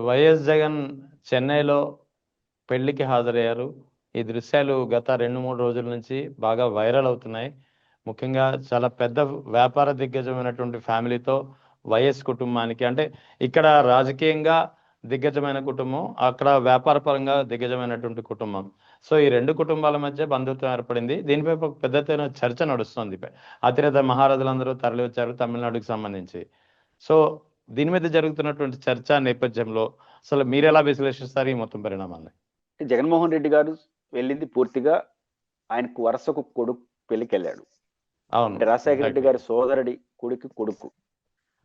YS Jagan చెన్నైలో పెళ్లికి హాజరయ్యారు. ఈ దృశ్యాలు గత 2-3 రోజుల నుంచి బాగా వైరల్ అవుతున్నాయి. ముఖ్యంగా చాలా పెద్ద వ్యాపార దిగ్గజమైనటువంటి ఫ్యామిలీతో వైఎస్ కుటుంబానికి, అంటే ఇక్కడ రాజకీయంగా దిగ్గజమైన కుటుంబం, అక్కడ వ్యాపార పరంగా దిగ్గజమైనటువంటి కుటుంబం. సో ఈ రెండు కుటుంబాల మధ్య బంధుత్వం ఏర్పడింది. దీనిపై ఒక పెద్ద ఎత్తున చర్చ నడుస్తుంది. అతిరథ మహారాజులందరూ తరలి వచ్చారు తమిళనాడుకి సంబంధించి. సో దీని మీద జరుగుతున్నటువంటి చర్చ నేపథ్యంలో అసలు మీరు ఎలా విశ్లేషిస్తారు ఈ మొత్తం పరిణామాన్ని? జగన్మోహన్ రెడ్డి గారు వెళ్ళింది పూర్తిగా ఆయనకు వరుసకు కొడుకు పెళ్లికి వెళ్ళాడు. అవును, రాజశేఖర రెడ్డి గారి సోదరుడి కొడుకు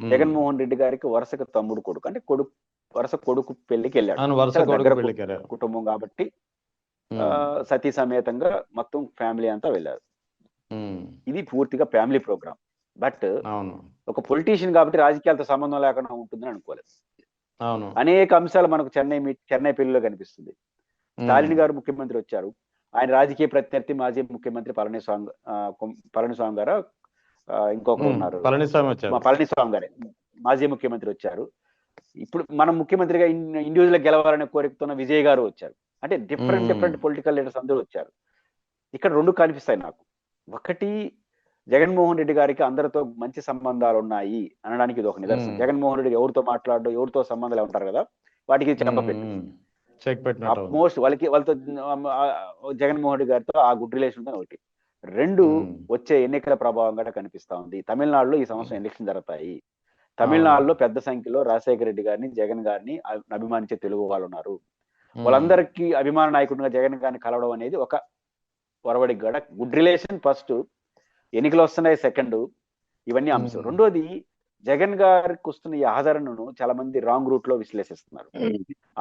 జగన్మోహన్ రెడ్డి గారికి వరుసకు తమ్ముడు కొడుకు, అంటే వరుస కొడుకు పెళ్లికి వెళ్ళాడు. కుటుంబం కాబట్టి సతీ సమేతంగా మొత్తం ఫ్యామిలీ అంతా వెళ్ళారు. ఇది పూర్తిగా ఫ్యామిలీ ప్రోగ్రామ్. బట్ ఒక పొలిటీషియన్ కాబట్టి రాజకీయాలతో సంబంధం లేకుండా ఉంటుందని అనుకోలేదు. అనేక అంశాలు మనకు చెన్నై పెళ్లిలో కనిపిస్తుంది. స్టాలిన్ గారు ముఖ్యమంత్రి వచ్చారు. ఆయన రాజకీయ ప్రత్యర్థి మాజీ ముఖ్యమంత్రి పళనిస్వామి గారు, ఇంకొకరు ఉన్నారు పళనిస్వామి గారే మాజీ ముఖ్యమంత్రి వచ్చారు. ఇప్పుడు మనం ముఖ్యమంత్రిగా ఇండివిజువల్ గెలవాలనే కోరికతోన్న విజయ్ గారు వచ్చారు. అంటే డిఫరెంట్ పొలిటికల్ లీడర్స్ అందరూ వచ్చారు. ఇక్కడ రెండు కనిపిస్తాయి నాకు. ఒకటి, జగన్మోహన్ రెడ్డి గారికి అందరితో మంచి సంబంధాలు ఉన్నాయి అనడానికి ఇది ఒక నిదర్శనం. జగన్మోహన్ రెడ్డి ఎవరితో మాట్లాడడం, ఎవరితో సంబంధాలు ఉంటారు కదా, వాటికి చెప్పపెట్టు మోస్ట్ వాళ్ళతో జగన్మోహన్ రెడ్డి గారితో ఆ గుడ్ రిలేషన్ ఉంటుంది. ఒకటి. రెండు, వచ్చే ఎన్నికల ప్రభావం కూడా కనిపిస్తా ఉంది. తమిళనాడులో ఈ సంవత్సరం ఎలక్షన్ జరుగుతాయి. తమిళనాడులో పెద్ద సంఖ్యలో రాజశేఖర రెడ్డి గారిని, జగన్ గారిని అభిమానించే తెలుగు వాళ్ళు ఉన్నారు. వాళ్ళందరికీ అభిమాన నాయకుడిగా జగన్ గారిని కలవడం అనేది ఒక వరవడి గడ. గుడ్ రిలేషన్ ఫస్ట్, ఎన్నికలు వస్తున్నాయి సెకండ్, ఇవన్నీ అంశం. రెండోది, జగన్ గారికి వస్తున్న ఈ ఆదరణను చాలా మంది రాంగ్ రూట్ లో విశ్లేషిస్తున్నారు.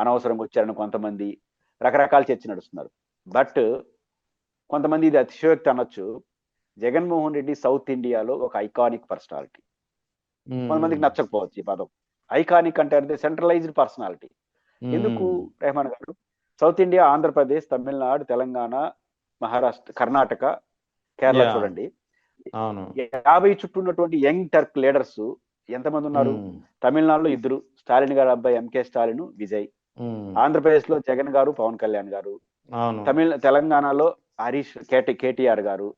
అనవసరంగా వచ్చారని కొంతమంది రకరకాల చర్చ నడుస్తున్నారు. బట్ కొంతమంది ఇది అతిశయోక్తి అనొచ్చు. జగన్మోహన్ రెడ్డి సౌత్ ఇండియాలో ఒక ఐకానిక్ పర్సనాలిటీ. కొంతమందికి నచ్చకపోవచ్చు ఈ పదం. ఐకానిక్ అంటే సెంట్రలైజ్డ్ పర్సనాలిటీ. ఎందుకు రెహమాన్ గారు? సౌత్ ఇండియా ఆంధ్రప్రదేశ్, తమిళనాడు, తెలంగాణ, మహారాష్ట్ర, కర్ణాటక, కేరళ చూడండి. 50 చుట్టూ ఉన్నటువంటి యంగ్ టర్క్ లీడర్స్ ఎంతమంది ఉన్నారు? తమిళనాడులో 2, స్టాలిన్ గారు అబ్బాయి ఎంకే స్టాలిన్, విజయ్. ఆంధ్రప్రదేశ్ లో జగన్ గారు, పవన్ కళ్యాణ్ గారు. తెలంగాణలో హరీష్, కేటీఆర్ గారు.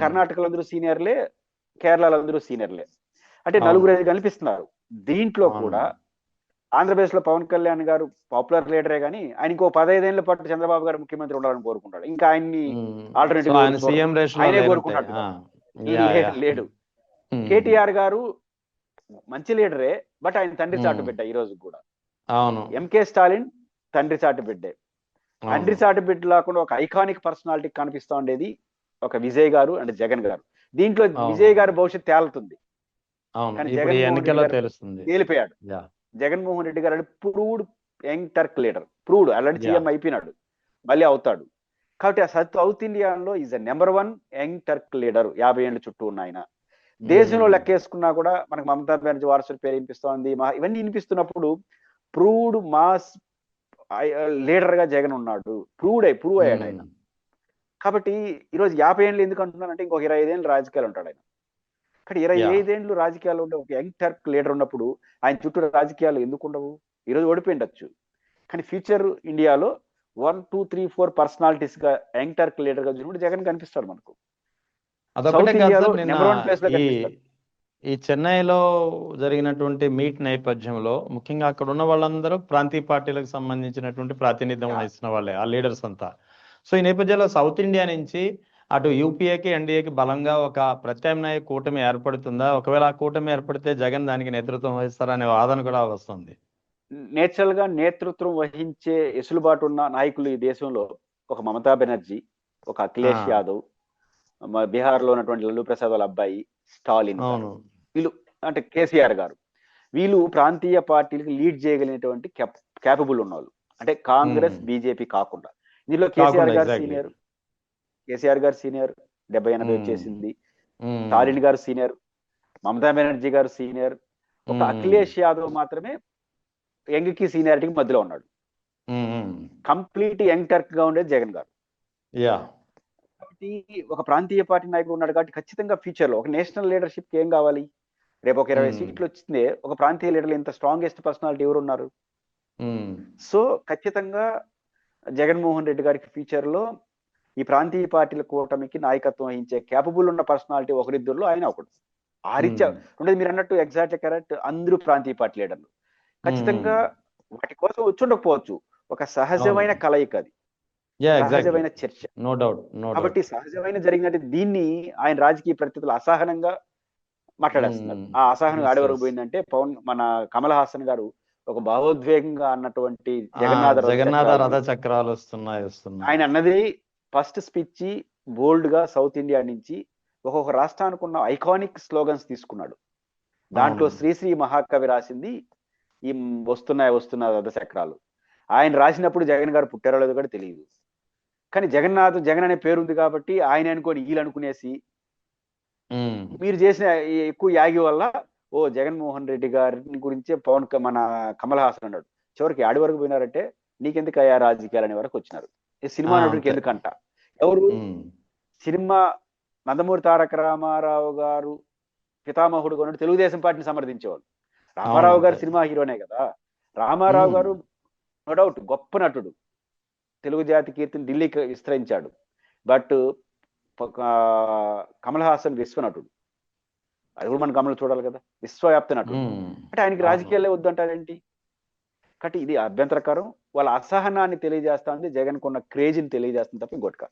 కర్ణాటకలో అందరూ సీనియర్లే, కేరళలో అందరూ సీనియర్లే. అంటే 4-5 కనిపిస్తున్నారు. దీంట్లో కూడా ఆంధ్రప్రదేశ్ లో పవన్ కళ్యాణ్ గారు పాపులర్ లీడరే కానీ ఆయన ఇంకో 15 ఏళ్ల పాటు చంద్రబాబు గారు ముఖ్యమంత్రి ఉండాలని కోరుకుంటాడు. ఇంకా ఆయన్ని ఆల్టర్నేటివ్ ఆయనే కోరుకుంటాడు. లేడు. కేటీఆర్ గారు మంచి లీడరే, బట్ ఆయన తండ్రి చాటు బిడ్డ ఈ రోజు కూడా. ఎంకే స్టాలిన్ తండ్రి చాటు బిడ్డే. తండ్రి చాటు బిడ్డ లేకుండా ఒక ఐకానిక్ పర్సనాలిటీ కనిపిస్తా ఉండేది ఒక విజయ్ గారు అండ్ జగన్ గారు. దీంట్లో విజయ్ గారి భవిష్యత్తు తేలుతుంది. తేలిపోయాడు. జగన్మోహన్ రెడ్డి గారు proved young Turk leader, proved. Already CM అయిపోయినాడు, మళ్ళీ అవుతాడు. కాబట్టి ఆ సౌత్ ఇండియాలో is number 1 young Turk leader. 50 ఏళ్ళ చుట్టూ ఉన్న ఆయన. దేశంలో లెక్కేసుకున్నా కూడా మనకు మమతా బెనర్జీ వారసుడి పేరు వినిపిస్తోంది. ఇవన్నీ వినిపిస్తున్నప్పుడు ప్రూవ్డ్ మాస్ లీడర్ గా జగన్ ఉన్నాడు. ప్రూవ్ అయ్యాడు ఆయన. కాబట్టి ఈరోజు 50 ఏళ్ళు ఎందుకు అంటున్నానంటే ఇంకొక 25 ఏళ్ళు రాజకీయాలు ఉంటాడు ఆయన. కానీ 25 ఏళ్ళు రాజకీయాలు ఉండే ఒక యంగ్ టర్క్ లీడర్ ఉన్నప్పుడు ఆయన చుట్టూ రాజకీయాలు ఎందుకు ఉండవు? ఈరోజు ఓడిపోయిండొచ్చు, కానీ ఫ్యూచర్ ఇండియాలో 1, 2, 3, 4 పర్సనాలిటీస్ గా యంగ్ టర్క్ లీడర్ గా చూసినప్పుడు జగన్ కనిపిస్తాడు మనకు. ఈ చెన్నైలో జరిగినటువంటి మీట్ నేపథ్యంలో ముఖ్యంగా అక్కడ ఉన్న వాళ్ళందరూ ప్రాంతీయ పార్టీలకు సంబంధించినటువంటి ప్రాతినిధ్యం వహిస్తున్న వాళ్ళే, ఆ లీడర్స్ అంతా. సో ఈ నేపథ్యంలో సౌత్ ఇండియా నుంచి అటు యూపీఏకి, ఎన్డీఏకి బలంగా ఒక ప్రత్యామ్నాయ కూటమి ఏర్పడుతుందా? ఒకవేళ ఆ కూటమి ఏర్పడితే జగన్ దానికి నేతృత్వం వహిస్తారనే వాదన కూడా వస్తుంది. నేచురల్ గా నేతృత్వం వహించే ఎసులుబాటు ఉన్న నాయకులు ఈ దేశంలో ఒక మమతా బెనర్జీ, ఒక అఖిలేష్ యాదవ్, బీహార్ లో ఉన్నటువంటి లల్లూ ప్రసాద్ వాళ్ళ అబ్బాయి స్టాలిన్, వీళ్ళు అంటే కేసీఆర్ గారు, వీళ్ళు ప్రాంతీయ పార్టీలకు లీడ్ చేయగలిగినటువంటి క్యాపబుల్ ఉన్న వాళ్ళు. అంటే కాంగ్రెస్, బీజేపీ కాకుండా. ఇందులో కేసీఆర్ గారు సీనియర్ 70-80 వచ్చేసింది. స్టాలిన్ గారు సీనియర్, మమతా బెనర్జీ గారు సీనియర్, ఒక అఖిలేష్ యాదవ్ మాత్రమే యంగ్ కి సీనియారిటీకి మధ్యలో ఉన్నాడు. కంప్లీట్ యంగ్ టర్క్ గా ఉండేది జగన్ గారు. కాబట్టి ఒక ప్రాంతీయ పార్టీ నాయకుడు ఉన్నాడు కాబట్టి ఖచ్చితంగా ఫ్యూచర్ లో ఒక నేషనల్ లీడర్షిప్ కి ఏం కావాలి? రేపు ఒక 20 సీట్లు వచ్చిందే, ఒక ప్రాంతీయ లీడర్లు ఇంత స్ట్రాంగెస్ట్ పర్సనాలిటీ ఎవరు ఉన్నారు? సో ఖచ్చితంగా జగన్మోహన్ రెడ్డి గారికి ఫ్యూచర్ లో ఈ ప్రాంతీయ పార్టీల కూటమికి నాయకత్వం వహించే క్యాపబుల్ ఉన్న పర్సనాలిటీ ఒకరిద్దరులో ఆయన ఒకడు. ఆ రీత్యా ఉండేది మీరు అన్నట్టు ఎగ్జాక్ట్లీ కరెక్ట్. అందరూ ప్రాంతీయ పార్టీ లీడర్లు ఖచ్చితంగా వాటి కోసం వచ్చి ఉండకపోవచ్చు. ఒక సహజమైన కలయిక అది, సహజమైన చర్చ. No doubt. కాబట్టి సహజమైన జరిగినట్టు దీన్ని ఆయన రాజకీయ పరిస్థితులు అసహనంగా మాట్లాడేస్తున్నారు. ఆ అసహనం ఆడే వరకు పోయిందంటే మన కమల్ హాసన్ గారు ఒక భావోద్వేగంగా అన్నటువంటి జగన్నాథ రథ చక్రాలు వస్తున్నాయి. ఆయన అన్నది ఫస్ట్ స్పీచ్ బోల్డ్ గా సౌత్ ఇండియా నుంచి ఒక్కొక్క రాష్ట్రానికి ఉన్న ఐకానిక్ స్లోగన్స్ తీసుకున్నాడు. దాంట్లో శ్రీశ్రీ మహాకవి రాసింది ఈ వస్తున్న రథ చక్రాలు. ఆయన రాసినప్పుడు జగన్ గారు పుట్టారో లేదో కూడా తెలియదు. కానీ జగన్ అనే పేరుంది కాబట్టి ఆయన అనుకొని వీళ్ళు అనుకునేసి మీరు చేసిన ఎక్కువ యాగి వల్ల జగన్మోహన్ రెడ్డి గారి గురించే మన కమల్ హాసన్ అన్నాడు. చివరికి ఆడి వరకు పోయినారంటే నీకెందుకు అయ్యా రాజకీయాలు అనే వరకు వచ్చినారు. సినిమా నటుడికి ఎందుకంట, ఎవరు సినిమా నందమూరి తారక రామారావు గారు పితామహుడు కొన్నాడు, తెలుగుదేశం పార్టీని సమర్థించేవాళ్ళు. రామారావు గారు సినిమా హీరోనే కదా. రామారావు గారు నో డౌట్ గొప్ప నటుడు, తెలుగు జాతి కీర్తిని ఢిల్లీకి విస్తరించాడు. బట్ కమల్ హాసన్ విశ్వనటుడు, అది కూడా మన గమనం చూడాలి కదా, విశ్వవ్యాప్త నటుడు. అంటే ఆయనకి రాజకీయాలే వద్దంటారేంటి? కాబట్టి ఇది అభ్యంతరకరం. వాళ్ళ అసహనాన్ని తెలియజేస్తుంది, జగన్ కున్న క్రేజ్ని తెలియజేస్తుంది తప్ప ఇంకోటి కాదు.